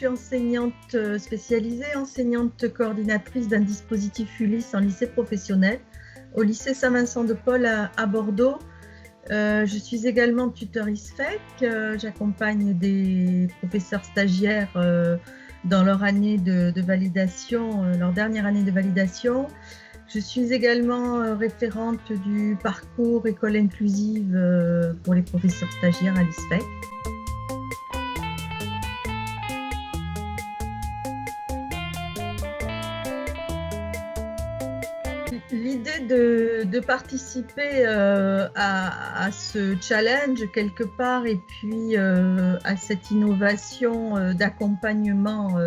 suis enseignante spécialisée, enseignante coordinatrice d'un dispositif Ulysse en lycée professionnel au lycée Saint-Vincent-de-Paul à Bordeaux. Je suis également tuteur ISFEC. J'accompagne des professeurs stagiaires dans leur année de validation, leur dernière année de validation. Je suis également référente du parcours école inclusive pour les professeurs stagiaires à l'ISFEC. L'idée de participer à ce challenge quelque part et puis à cette innovation d'accompagnement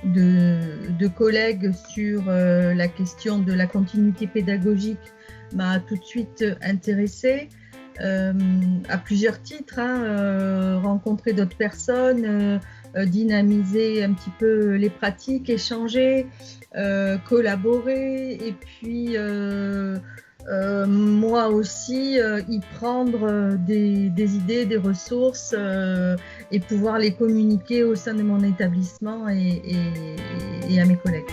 de collègues sur la question de la continuité pédagogique m'a tout de suite intéressée à plusieurs titres, rencontrer d'autres personnes, dynamiser un petit peu les pratiques, échanger, collaborer et puis moi aussi y prendre des idées, des ressources et pouvoir les communiquer au sein de mon établissement et à mes collègues.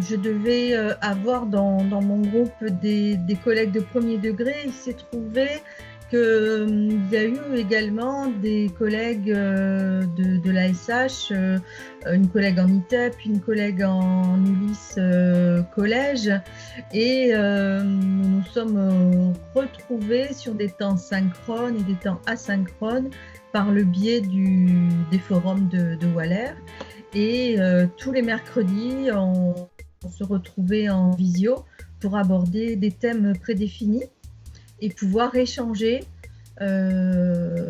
Je devais avoir dans mon groupe des collègues de premier degré. Il s'est trouvé qu'il y a eu également des collègues de l'ASH, une collègue en ITEP, une collègue en Ulysse collège, et nous nous sommes retrouvés sur des temps synchrones et des temps asynchrones par le biais des forums de Waller. Et tous les mercredis, on se retrouvait en visio pour aborder des thèmes prédéfinis et pouvoir échanger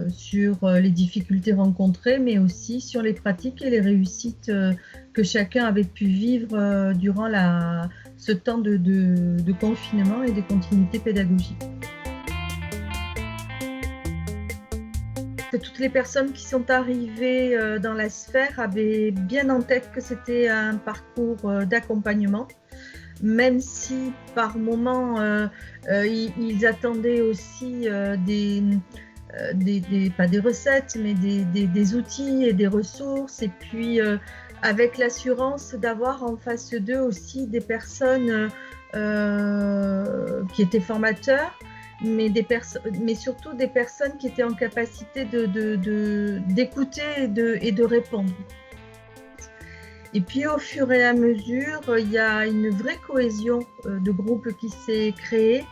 sur les difficultés rencontrées, mais aussi sur les pratiques et les réussites que chacun avait pu vivre durant ce temps de confinement et de continuité pédagogique. Toutes les personnes qui sont arrivées dans la sphère avaient bien en tête que c'était un parcours d'accompagnement, même si par moments ils attendaient aussi pas des recettes, mais des outils et des ressources, et puis avec l'assurance d'avoir en face d'eux aussi des personnes qui étaient formateurs, mais surtout des personnes qui étaient en capacité d'écouter et de répondre. Et puis au fur et à mesure, il y a une vraie cohésion de groupe qui s'est créée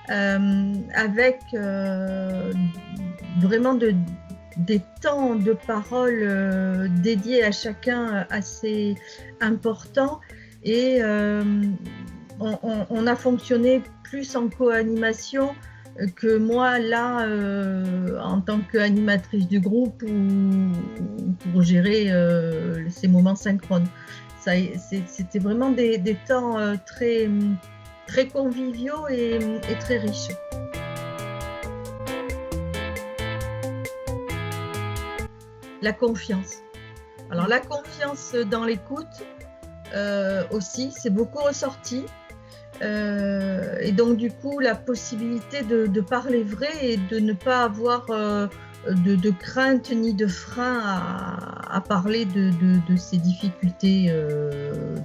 avec vraiment des temps de parole dédiés à chacun assez importants, et on a fonctionné plus en co-animation que moi là en tant qu'animatrice du groupe ou pour gérer ces moments synchrones. C'était vraiment des temps très conviviaux et très riches. La confiance. Alors la confiance dans l'écoute aussi, c'est beaucoup ressorti. Et donc du coup la possibilité de parler vrai et de ne pas avoir de crainte ni de frein à parler de ces difficultés,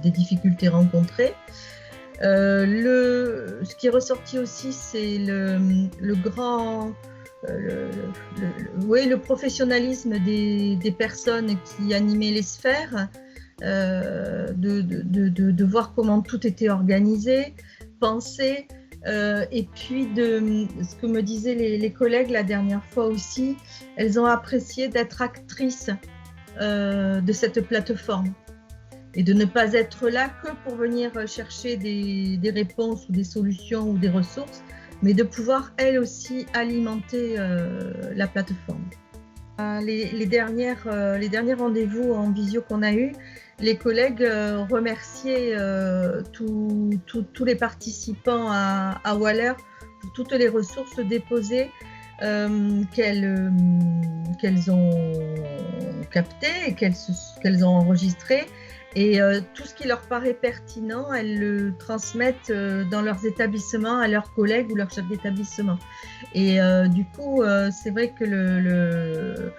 des difficultés rencontrées. Ce qui est ressorti aussi, c'est le professionnalisme des personnes qui animaient les sphères, de voir comment tout était organisé, pensé, et puis ce que me disaient les collègues la dernière fois aussi, elles ont apprécié d'être actrices de cette plateforme et de ne pas être là que pour venir chercher des réponses ou des solutions ou des ressources, mais de pouvoir elles aussi alimenter la plateforme. Les derniers rendez-vous en visio qu'on a eus, les collègues remerciaient tous les participants à Waller pour toutes les ressources déposées qu'elles ont captées et qu'elles ont enregistrées, Et tout ce qui leur paraît pertinent, elles le transmettent dans leurs établissements à leurs collègues ou leurs chefs d'établissement. Et du coup, c'est vrai que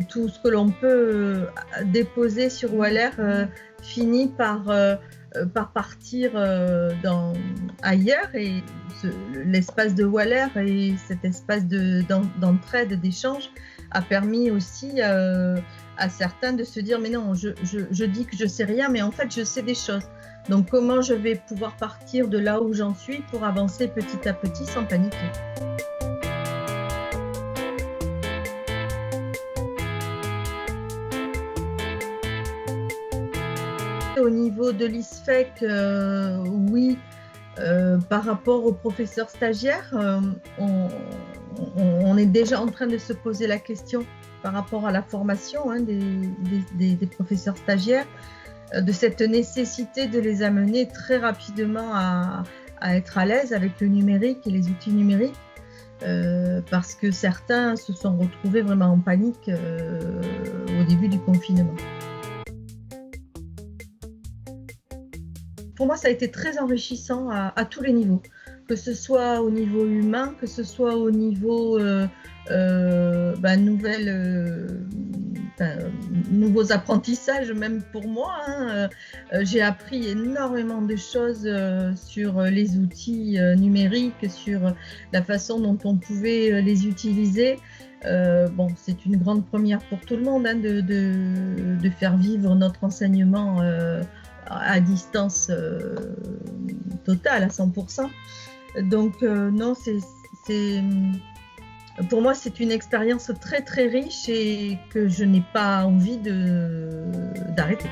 tout ce que l'on peut déposer sur Waller finit par partir ailleurs. Et l'espace de Waller et cet espace d'entraide, d'échange a permis aussi à certains de se dire mais non, je dis que je sais rien, mais en fait je sais des choses. Donc comment je vais pouvoir partir de là où j'en suis pour avancer petit à petit sans paniquer. Au niveau de l'ISFEC, oui, par rapport aux professeurs stagiaires, on est déjà en train de se poser la question par rapport à la formation des professeurs stagiaires, de cette nécessité de les amener très rapidement à être à l'aise avec le numérique et les outils numériques, parce que certains se sont retrouvés vraiment en panique au début du confinement. Pour moi, ça a été très enrichissant à tous les niveaux, que ce soit au niveau humain, que ce soit au niveau nouveaux apprentissages, même pour moi. J'ai appris énormément de choses sur les outils numériques, sur la façon dont on pouvait les utiliser. Bon, c'est une grande première pour tout le monde de faire vivre notre enseignement à distance totale, à 100%. Donc non, pour moi, c'est une expérience très très riche et que je n'ai pas envie d'arrêter.